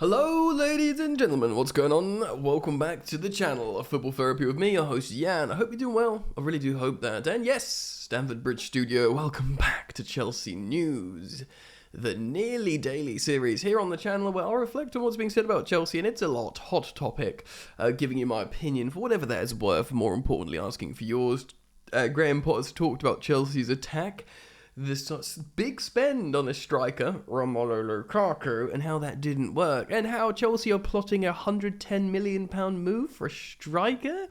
Hello ladies and gentlemen, what's going on? Welcome back to the channel of Football Therapy with me, your host Jan. I hope you're doing well, I really do hope that. And yes, Stamford Bridge Studio, welcome back to Chelsea News, the nearly daily series here on the channel where I reflect on what's being said about Chelsea, and it's a lot, hot topic, giving you my opinion for whatever that is worth, more importantly asking for yours. Graham Potter's talked about Chelsea's attack, this big spend on a striker, Romelu Lukaku, and how that didn't work, and how Chelsea are plotting a £110 million move for a striker?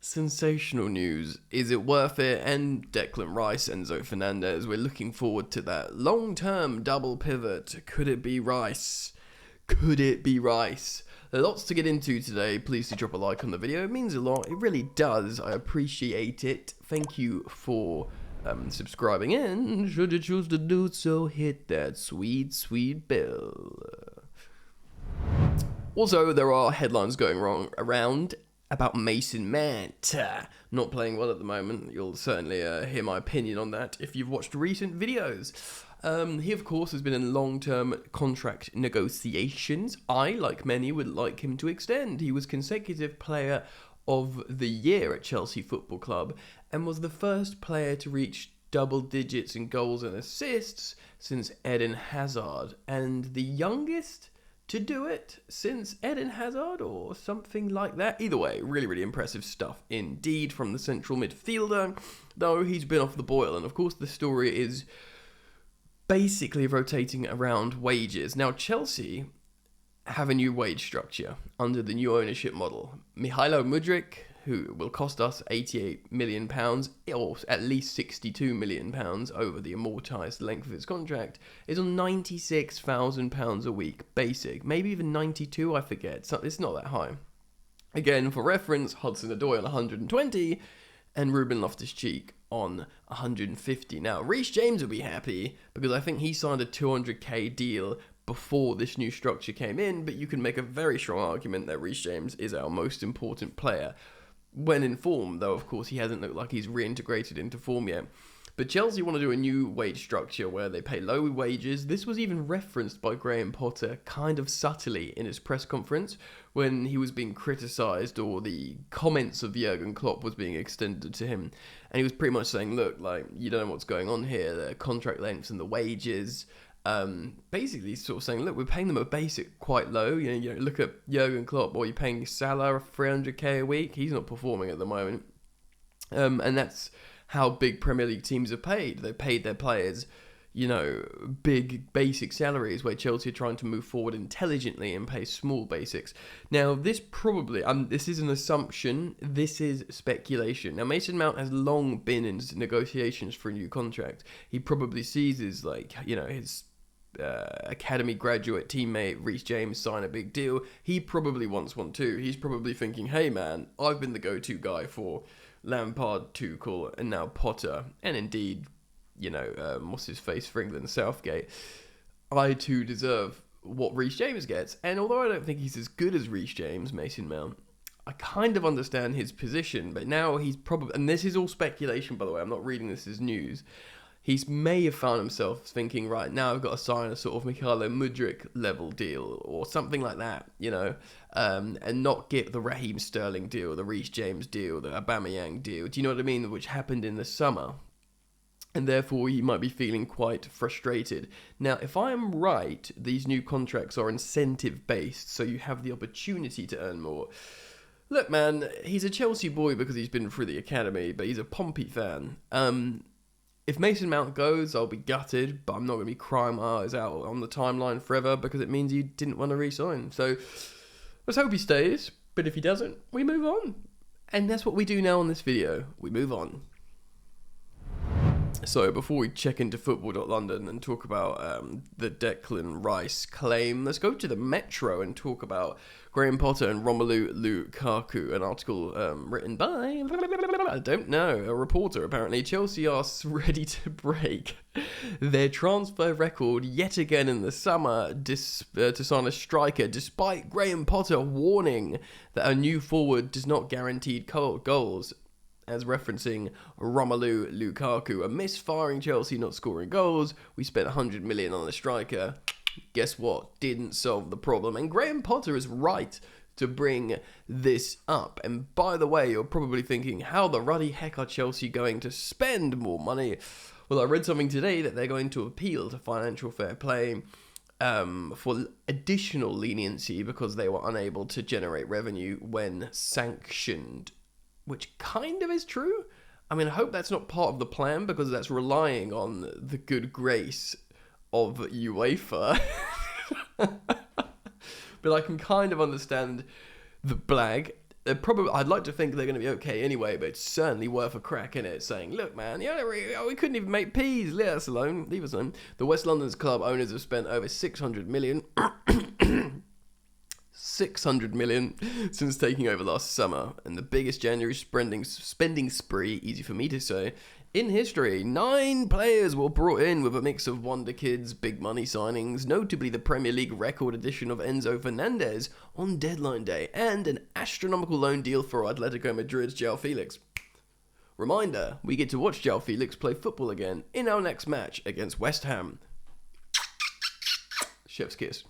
Sensational news. Is it worth it? And Declan Rice, Enzo Fernandez, we're looking forward to that long-term double pivot. Could it be Rice? Could it be Rice? There are lots to get into today. Please do drop a like on the video. It means a lot. It really does. I appreciate it. Thank you for subscribing in. Should you choose to do so, hit that sweet, sweet bell. Also, there are headlines going around about Mason Mount not playing well at the moment. You'll certainly hear my opinion on that if you've watched recent videos. He, of course, has been in long-term contract negotiations. I, like many, would like him to extend. He was consecutive player of the year at Chelsea Football Club and was the first player to reach double digits in goals and assists since Eden Hazard, and the youngest to do it since Eden Hazard or something like that. Either way, really impressive stuff indeed from the central midfielder, though he's been off the boil, and of course the story is basically rotating around wages. Now Chelsea have a new wage structure under the new ownership model. Mykhailo Mudryk, who will cost us £88 million, or at least £62 million over the amortised length of his contract, is on £96,000 a week basic. Maybe even 92, I forget. So it's not that high. Again, for reference, Hudson-Odoi on 120 and Ruben Loftus-Cheek on 150. Now, Reece James will be happy because I think he signed a 200k deal before this new structure came in, but you can make a very strong argument that Reece James is our most important player when in form, though of course he hasn't looked like he's reintegrated into form yet. But Chelsea want to do a new wage structure where they pay low wages. This was even referenced by Graham Potter kind of subtly in his press conference when he was being criticised, or the comments of Jurgen Klopp was being extended to him. And he was pretty much saying, look, like, you don't know what's going on here, the contract lengths and the wages. Basically sort of saying, look, we're paying them a basic quite low. You know, look at Jurgen Klopp, or you're paying Salah 300k a week. He's not performing at the moment. And that's how big Premier League teams are paid. They paid their players, you know, big basic salaries, where Chelsea are trying to move forward intelligently and pay small basics. Now, this probably, this is an assumption, this is speculation. Now, Mason Mount has long been in negotiations for a new contract. He probably sees his, like, you know, his academy graduate teammate Reece James sign a big deal. He probably wants one too. He's probably thinking, hey man, I've been the go-to guy for Lampard, Tuchel, and now Potter, and indeed, you know, what's his face for England, Southgate. I too deserve what Reece James gets, and although I don't think he's as good as Reece James, Mason Mount, I kind of understand his position, but now he's probably, and this is all speculation by the way, I'm not reading this as news, he may have found himself thinking, right, now I've got to sign a sort of Mykhailo Mudryk level deal or something like that, you know, and not get the Raheem Sterling deal, the Reece James deal, the Aubameyang deal, do you know what I mean, which happened in the summer. And therefore he might be feeling quite frustrated. Now, if I am right, these new contracts are incentive-based, so you have the opportunity to earn more. Look, man, he's a Chelsea boy because he's been through the academy, but he's a Pompey fan. If Mason Mount goes, I'll be gutted, but I'm not going to be crying my eyes out on the timeline forever because it means he didn't want to re-sign. So let's hope he stays, but if he doesn't, we move on. And that's what we do now on this video. We move on. So before we check into football.london and talk about the Declan Rice claim, let's go to the Metro and talk about Graham Potter and Romelu Lukaku, an article written by, I don't know, a reporter apparently. Chelsea are ready to break their transfer record yet again in the summer to sign a striker, despite Graham Potter warning that a new forward does not guarantee goals, as referencing Romelu Lukaku. A misfiring Chelsea not scoring goals. We spent 100 million on a striker. Guess what? Didn't solve the problem. And Graham Potter is right to bring this up. And by the way, you're probably thinking, how the ruddy heck are Chelsea going to spend more money? Well, I read something today that they're going to appeal to financial fair play for additional leniency because they were unable to generate revenue when sanctioned, which kind of is true. I mean, I hope that's not part of the plan because that's relying on the good grace of UEFA. But I can kind of understand the blag. I'd like to think they're going to be okay anyway, but it's certainly worth a crack in it, saying, look, man, we couldn't even make peas. Leave us alone. The West London's club owners have spent over 600 million 600 million since taking over last summer, and the biggest January spending spree, easy for me to say, in history. 9 players were brought in with a mix of wonder kids, big money signings, notably the Premier League record addition of Enzo Fernandez on deadline day, and an astronomical loan deal for Atletico Madrid's João Felix. Reminder, we get to watch João Felix play football again in our next match against West Ham. Chef's kiss.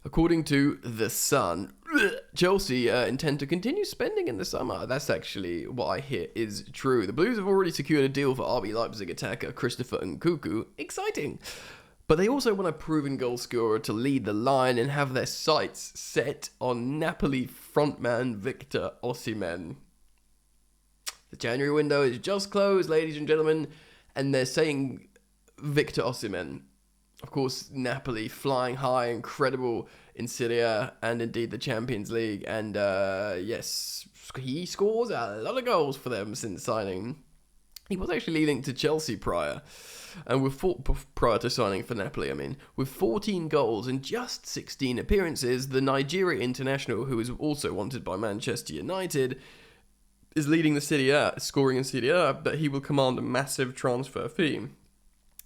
According to The Sun, Chelsea intend to continue spending in the summer. That's actually what I hear is true. The Blues have already secured a deal for RB Leipzig attacker Christopher Nkunku. Exciting. But they also want a proven goal scorer to lead the line and have their sights set on Napoli frontman Victor Osimhen. The January window is just closed, ladies and gentlemen, and they're saying Victor Osimhen. Of course, Napoli flying high, incredible in Serie A and indeed the Champions League. And yes, he scores a lot of goals for them since signing. He was actually linked to Chelsea prior. And prior to signing for Napoli, with 14 goals and just 16 appearances, the Nigeria international, who is also wanted by Manchester United, is leading the Serie A, scoring in Serie A, but he will command a massive transfer fee.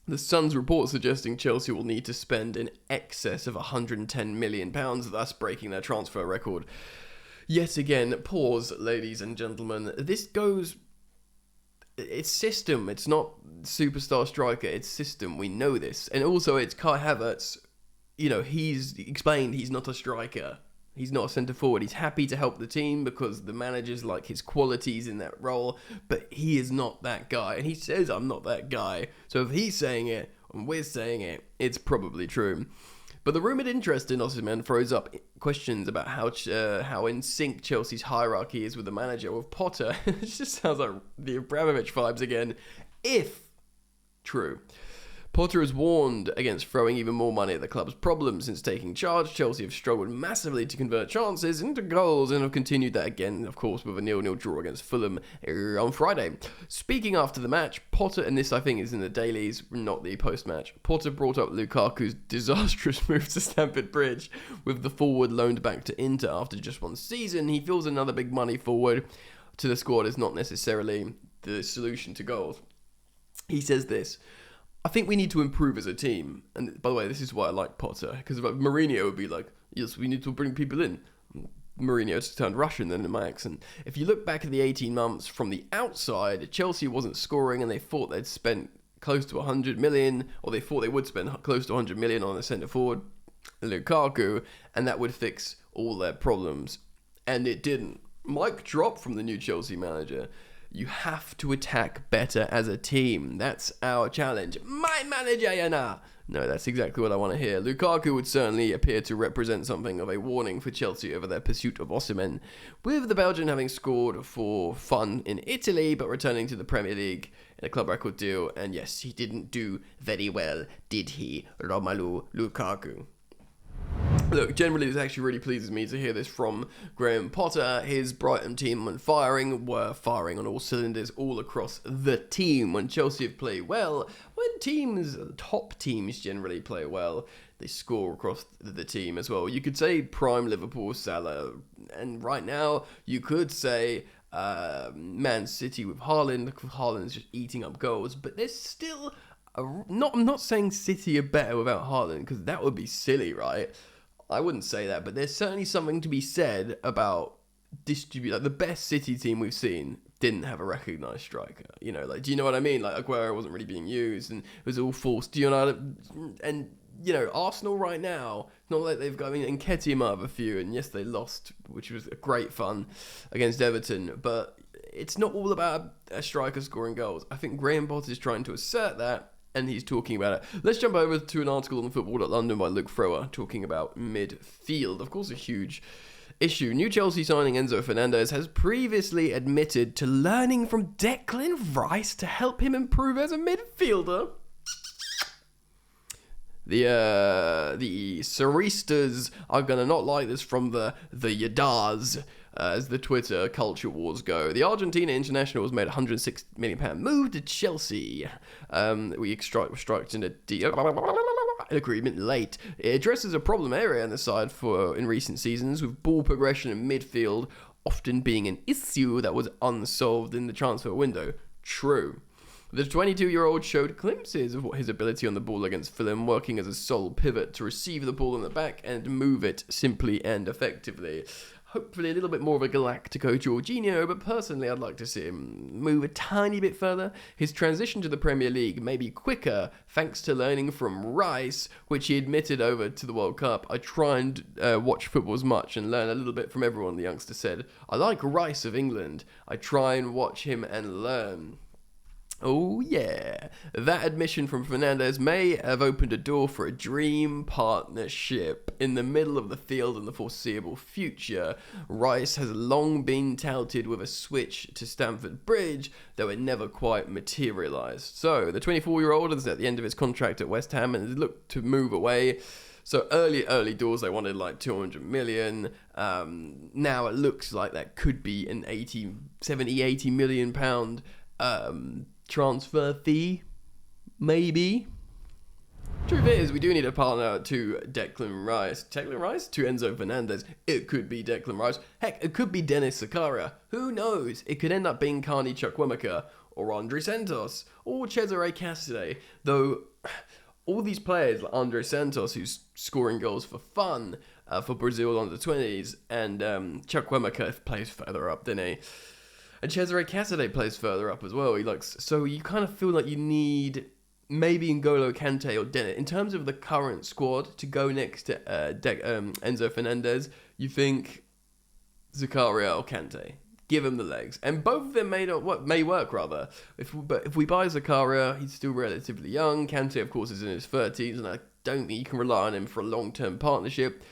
The Sun's report suggesting Chelsea will need to spend in excess of £110 million, thus breaking their transfer record. Yet again, pause, ladies and gentlemen. This goes... It's system. It's not superstar striker. It's system. We know this. And also, it's Kai Havertz. He's explained he's not a striker. He's not a centre forward. He's happy to help the team because the managers like his qualities in that role, but he is not that guy. And he says, I'm not that guy. So if he's saying it and we're saying it, it's probably true. But the rumoured interest in Osimhen throws up questions about how in sync Chelsea's hierarchy is with the manager, with Potter. It just sounds like the Abramovich vibes again, if true. Potter has warned against throwing even more money at the club's problems since taking charge. Chelsea have struggled massively to convert chances into goals and have continued that again, of course, with a 0-0 draw against Fulham on Friday. Speaking after the match, Potter, and this I think is in the dailies, not the post-match, Potter brought up Lukaku's disastrous move to Stamford Bridge with the forward loaned back to Inter after just one season. He feels another big money forward to the squad is not necessarily the solution to goals. He says this: I think we need to improve as a team. And by the way, this is why I like Potter. Because Mourinho would be like, yes, we need to bring people in. Mourinho just turned Russian then in my accent. If you look back at the 18 months from the outside, Chelsea wasn't scoring and they thought they'd spent close to 100 million, or they thought they would spend close to 100 million on a centre forward, Lukaku, and that would fix all their problems. And it didn't. Mic drop from the new Chelsea manager. You have to attack better as a team. That's our challenge. My manager, Yana! No, that's exactly what I want to hear. Lukaku would certainly appear to represent something of a warning for Chelsea over their pursuit of Osimhen, with the Belgian having scored for fun in Italy, but returning to the Premier League in a club record deal. And yes, he didn't do very well, did he, Romelu Lukaku? Look, generally this actually really pleases me to hear this from Graham Potter. His Brighton team were firing on all cylinders all across the team. When Chelsea have played well, when top teams generally play well, they score across the team as well. You could say prime Liverpool, Salah, and right now you could say Man City with Haaland. Haaland's just eating up goals, but there's still I'm not saying City are better without Haaland, because that would be silly, right? I wouldn't say that, but there's certainly something to be said about the best City team we've seen didn't have a recognised striker. Do you know what I mean? Like, Aguero wasn't really being used, and it was all forced. Do you know? And you know, Arsenal right now, not like they've got, I mean, Nketiah might have a few, and yes, they lost, which was a great fun against Everton, but it's not all about a striker scoring goals. I think Graham Potter is trying to assert that, and he's talking about it. Let's jump over to an article on Football.London by Luke Thrower, talking about midfield. Of course, a huge issue. New Chelsea signing Enzo Fernandez has previously admitted to learning from Declan Rice to help him improve as a midfielder. The Saristas are gonna not like this from the Yadars, as the Twitter culture wars go. The Argentina international was made a £106 million move to Chelsea. We struck in an agreement late. It addresses a problem area on the side in recent seasons, with ball progression in midfield often being an issue that was unsolved in the transfer window. True. The 22-year-old showed glimpses of his ability on the ball against Fulham, working as a sole pivot to receive the ball in the back and move it simply and effectively. Hopefully a little bit more of a Galactico Jorginho, but personally I'd like to see him move a tiny bit further. His transition to the Premier League may be quicker thanks to learning from Rice, which he admitted over to the World Cup. I try and watch football as much and learn a little bit from everyone, the youngster said. I like Rice of England. I try and watch him and learn. Oh yeah, that admission from Fernandez may have opened a door for a dream partnership in the middle of the field in the foreseeable future. Rice has long been touted with a switch to Stamford Bridge, though it never quite materialised. So, the 24-year-old is at the end of his contract at West Ham and has looked to move away. So early doors, they wanted like 200 million. Now it looks like that could be an 80 million pound transfer fee, maybe. Truth is, we do need a partner to Declan Rice. To Enzo Fernandez. It could be Declan Rice. Heck, it could be Dennis Zakaria. Who knows? It could end up being Carney Chukwuemeka, or Andre Santos, or Cesare Cassidy. Though, all these players, like Andre Santos, who's scoring goals for fun for Brazil under 20s, and Chukwuemeka plays further up, didn't he? And Cesare Cassidy plays further up as well. So you kind of feel like you need maybe N'Golo Kante or Dennett. In terms of the current squad to go next to Enzo Fernandez, you think Zakaria or Kante. Give him the legs. And both of them may work, rather. But if we buy Zakaria, he's still relatively young. Kante, of course, is in his 30s, and I don't think you can rely on him for a long-term partnership.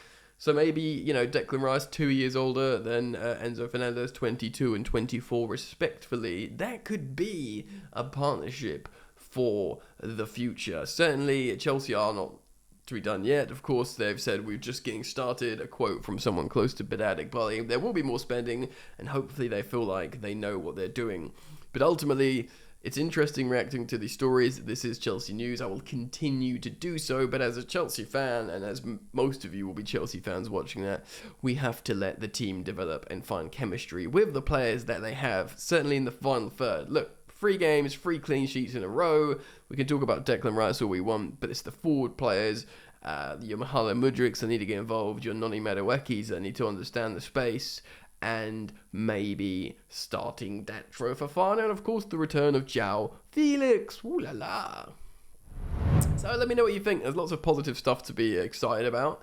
So maybe, you know, Declan Rice 2 years older than Enzo Fernandez, 22 and 24 respectively. That could be a partnership for the future. Certainly, Chelsea are not to be done yet. Of course, they've said we're just getting started. A quote from someone close to Bedadik Bali. There will be more spending, and hopefully they feel like they know what they're doing. But ultimately, it's interesting reacting to these stories. This is Chelsea News. I will continue to do so, but as a Chelsea fan, and as most of you will be Chelsea fans watching that, we have to let the team develop and find chemistry with the players that they have, certainly in the final third. Look, 3 games, 3 clean sheets in a row. We can talk about Declan Rice all we want, but it's the forward players, your Mahala Mudriks that need to get involved, your Noni Maduekis that need to understand the space, and maybe starting Datro Fofana, and of course the return of João Felix. Ooh la la. So let me know what you think. There's lots of positive stuff to be excited about.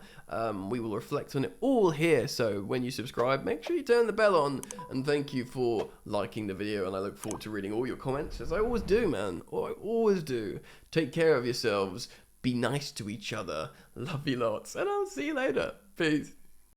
We will reflect on it all here, so when you subscribe, make sure you turn the bell on, and thank you for liking the video, and I look forward to reading all your comments, as I always do, man. I always do. Take care of yourselves, be nice to each other, love you lots, and I'll see you later. Peace.